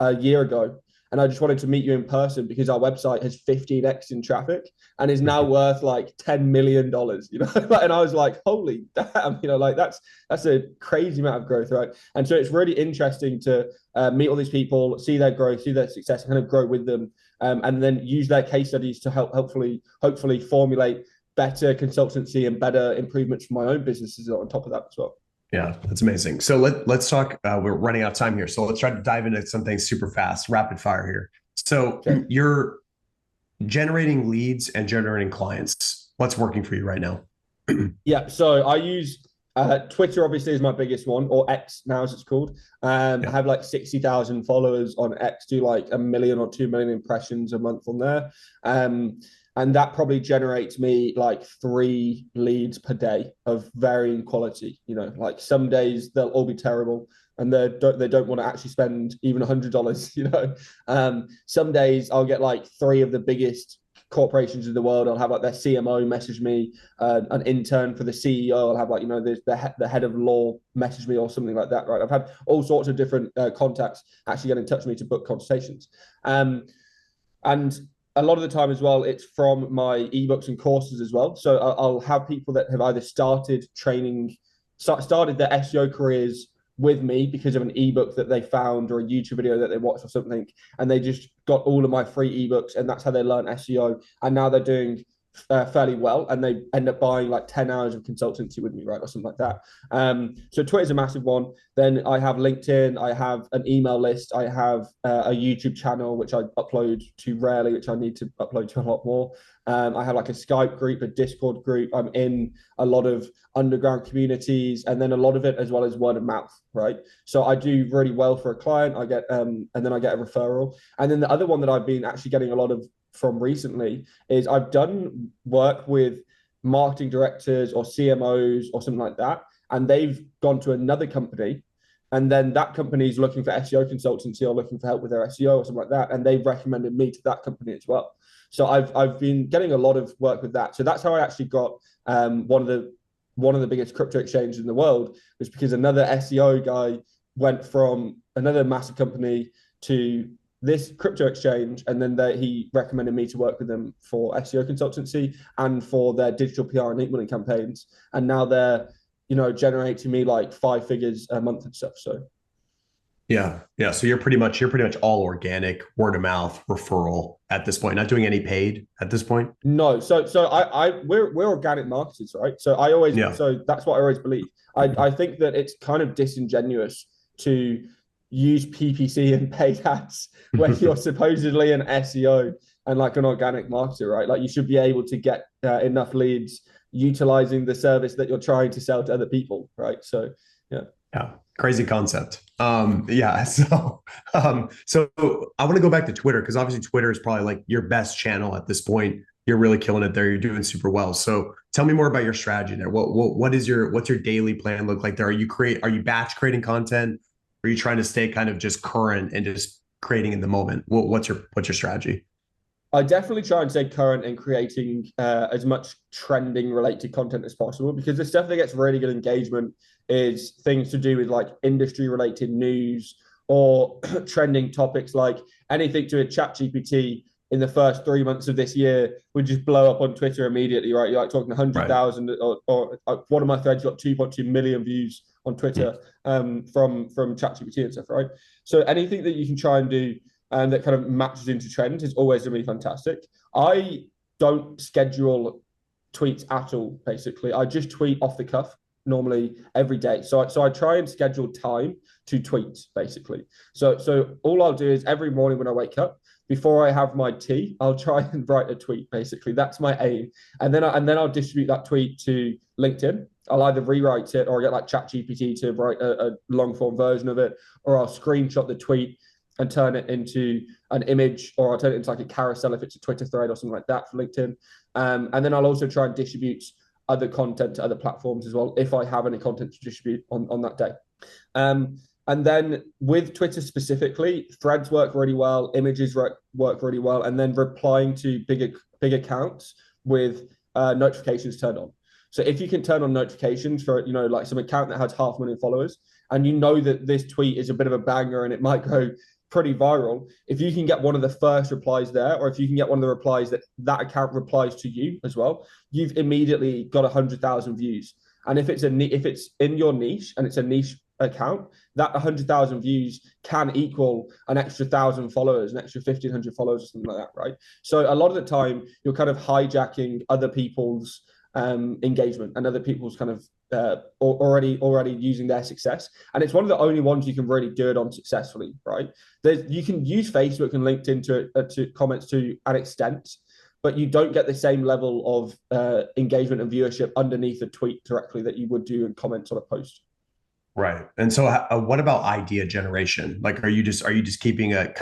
a year ago, and I just wanted to meet you in person because our website has 15x in traffic and is now worth like $10 million, you know?" And I was like, holy damn, you know, like that's a crazy amount of growth, right? And so it's really interesting to meet all these people, see their growth, see their success, and kind of grow with them, and then use their case studies to help hopefully formulate better consultancy and better improvements for my own businesses on top of that as well. Yeah, that's amazing. So let's talk. We're running out of time here, so let's try to dive into something super fast, rapid fire here. So you're generating leads and generating clients. What's working for you right now? Yeah, so I use Twitter, obviously, is my biggest one, or X now as it's called. I have like 60,000 followers on X, do like 1 million or 2 million impressions a month on there. And that probably generates me like 3 leads per day of varying quality. You know, like some days they'll all be terrible and they don't want to actually spend even $100. You know, some days I'll get like 3 of the biggest corporations in the world. I'll have like their CMO message me, an intern for the CEO. I'll have like, you know, the head of law message me or something like that. Right. I've had all sorts of different contacts actually get in touch with me to book consultations. And a lot of the time as well, it's from my ebooks and courses as well. So I'll have people that have either started their SEO careers with me because of an ebook that they found or a YouTube video that they watched or something, and they just got all of my free ebooks, and that's how they learn SEO. And now they're doing fairly well, and they end up buying like 10 hours of consultancy with me, right, or something like that. So Twitter's a massive one. Then I have LinkedIn, I have an email list, I have a YouTube channel which I upload to rarely, which I need to upload to a lot more. I have like a Skype group, a Discord group. I'm in a lot of underground communities, and then a lot of it as well as word of mouth, right? So I do really well for a client. I get and then I get a referral. And then the other one that I've been actually getting a lot of from recently is I've done work with marketing directors or CMOs or something like that, and they've gone to another company, and then that company is looking for SEO consultancy or looking for help with their SEO or something like that, and they've recommended me to that company as well. So I've been getting a lot of work with that. So that's how I actually got one of the biggest crypto exchanges in the world, was because another SEO guy went from another massive company to this crypto exchange, and then he recommended me to work with them for SEO consultancy and for their digital PR and email campaigns. And now they're, generating me like 5 figures a month and stuff. So Yeah. So you're pretty much all organic, word of mouth, referral at this point. Not doing any paid at this point. No, so we're organic marketers, right? So that's what I always believe. I think that it's kind of disingenuous to use PPC and paid ads when you're supposedly an SEO and like an organic marketer, right? Like you should be able to get enough leads utilizing the service that you're trying to sell to other people, right? So yeah, crazy concept. So I want to go back to Twitter, because obviously Twitter is probably like your best channel at this point. You're really killing it there. You're doing super well. So tell me more about your strategy there. What's your daily plan look like there? Are you batch creating content? Are you trying to stay kind of just current and just creating in the moment? What's your strategy? I definitely try and stay current and creating as much trending related content as possible, because the stuff that gets really good engagement is things to do with like industry related news or trending topics, like anything to a chat GPT in the first 3 months of this year would just blow up on Twitter immediately, right? You're like talking 100,000 right. or one of my threads got 2.2 million views on Twitter from ChatGPT and stuff, right? So anything that you can try and do and that kind of matches into trends is always going to be fantastic. I don't schedule tweets at all, basically. I just tweet off the cuff normally every day. So I try and schedule time to tweet, basically. So all I'll do is every morning when I wake up, before I have my tea, I'll try and write a tweet, basically. That's my aim. And then I'll distribute that tweet to LinkedIn. I'll either rewrite it or get like ChatGPT to write a long form version of it, or I'll screenshot the tweet and turn it into an image, or I'll turn it into like a carousel if it's a Twitter thread or something like that for LinkedIn. And then I'll also try and distribute other content to other platforms as well, if I have any content to distribute on that day. And then with Twitter specifically, threads work really well, images work really well, and then replying to big accounts with notifications turned on. So if you can turn on notifications for, like some account that has 500,000 followers, and that this tweet is a bit of a banger and it might go pretty viral, if you can get one of the first replies there, or if you can get one of the replies that account replies to you as well, you've immediately got 100,000 views. And if it's in your niche and it's a niche account, that 100,000 views can equal an extra 1,000 followers, an extra 1,500 followers or something like that, right? So a lot of the time you're kind of hijacking other people's engagement and other people's kind of already using their success, and it's one of the only ones you can really do it on successfully, right? You can use Facebook and LinkedIn to comments to an extent, but you don't get the same level of engagement and viewership underneath a tweet directly that you would do in comments on a post. Right. And so what about idea generation? Like, are you just keeping a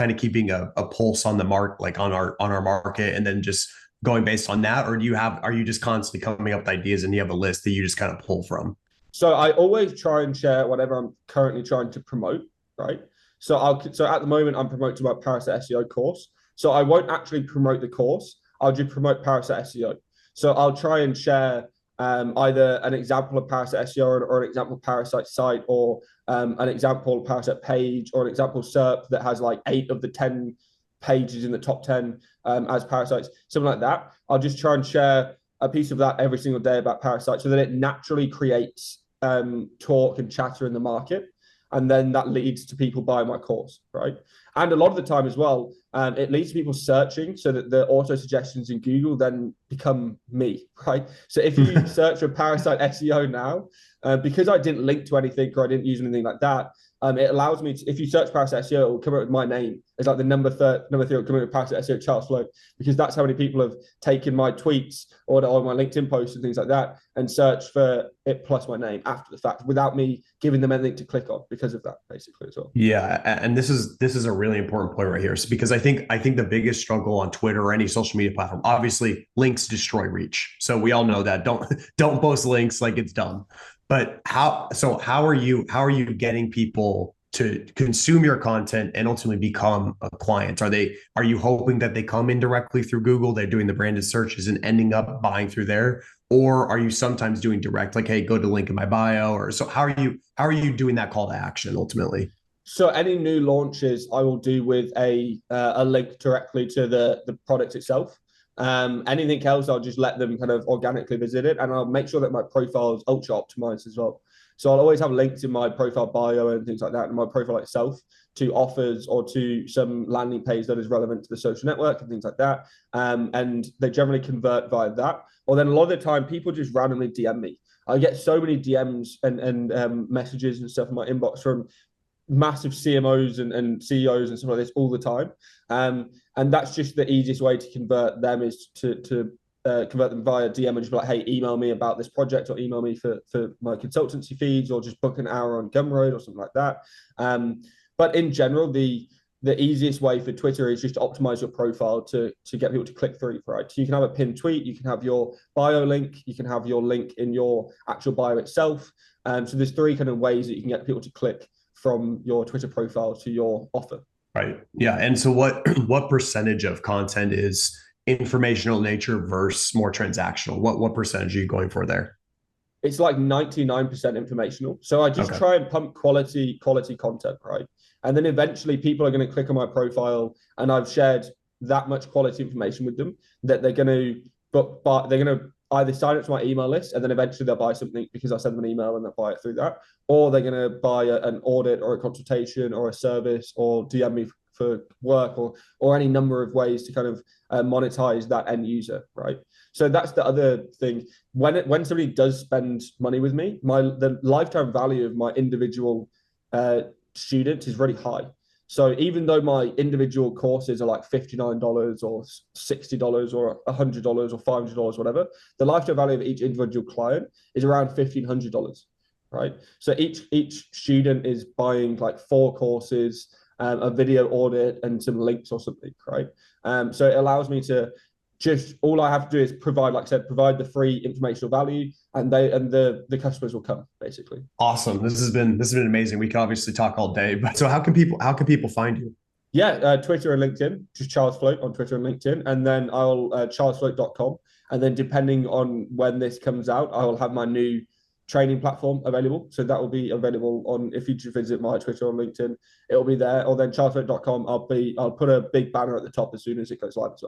pulse on the mark, like on our market, and then just going based on that? Or are you just constantly coming up with ideas and you have a list that you just kind of pull from? So I always try and share whatever I'm currently trying to promote, right? So at the moment I'm promoting my Parasite SEO course. So I won't actually promote the course. I'll just promote Parasite SEO. So I'll try and share either an example of Parasite SEO or an example Parasite site, or an example Parasite page, or an example SERP that has like 8 of the 10 pages in the top 10 as parasites, something like that. I'll just try and share a piece of that every single day about parasites so that it naturally creates talk and chatter in the market. And then that leads to people buying my course, right? And a lot of the time as well, it leads to people searching so that the auto suggestions in Google then become me, right? So if you search for Parasite SEO now, because I didn't link to anything or I didn't use anything like that, it allows me to, if you search Parasite SEO, it will come up with my name. It's like the number three will come up with Parasite SEO Charles Floate, because that's how many people have taken my tweets or my LinkedIn posts and things like that and searched for it plus my name after the fact without me giving them anything to click on because of that, basically, as well. Yeah, and this is a really important point right here. So because I think the biggest struggle on Twitter or any social media platform, obviously links destroy reach. So we all know that. Don't post links like it's dumb. But how are you getting people to consume your content and ultimately become a client? Are you hoping that they come in directly through Google, they're doing the branded searches and ending up buying through there? Or are you sometimes doing direct, like, hey, go to link in my bio? Or so how are you doing that call to action ultimately? So any new launches I will do with a link directly to the product itself. Anything else, I'll just let them kind of organically visit it, and I'll make sure that my profile is ultra optimized as well. So I'll always have links in my profile bio and things like that, and my profile itself to offers or to some landing page that is relevant to the social network and things like that. And they generally convert via that. Or then a lot of the time, people just randomly DM me. I get so many DMs and messages and stuff in my inbox from massive CMOs and CEOs and stuff like this all the time. And that's just the easiest way to convert them is to convert them via DM and just be like, hey, email me about this project or email me for my consultancy fees or just book an hour on Gumroad or something like that. But in general, the easiest way for Twitter is just to optimize your profile to get people to click through, right? So you can have a pinned tweet, you can have your bio link, you can have your link in your actual bio itself. So there's three kind of ways that you can get people to click from your Twitter profile to your offer. Right. Yeah. And so what percentage of content is informational nature versus more transactional? What percentage are you going for there? It's like 99% informational. So I just Okay. try and pump quality content, right? And then eventually people are going to click on my profile and I've shared that much quality information with them that they're going to but they're going to either sign up to my email list and then eventually they'll buy something because I send them an email and they'll buy it through that, or they're going to buy an audit or a consultation or a service or DM me for work or any number of ways to kind of monetize that end user, right? So that's the other thing. When somebody does spend money with me, the lifetime value of my individual student is really high. So even though my individual courses are like $59 or $60 or $100 or $500, whatever, the lifetime value of each individual client is around $1,500, right? So each student is buying like 4 courses, a video audit, and some links or something, right? So it allows me to just, all I have to do is provide, like I said, provide the free informational value, and the customers will come, basically. Awesome. This has been amazing. We can obviously talk all day, but so how can people find you? Yeah, Twitter and LinkedIn, just Charles Float on Twitter and LinkedIn, and then I'll charlesfloat.com, and then depending on when this comes out, I will have my new training platform available. So that will be available on, if you just visit my Twitter or LinkedIn, it will be there. Or then charlesfloat.com, I'll put a big banner at the top as soon as it goes live as well.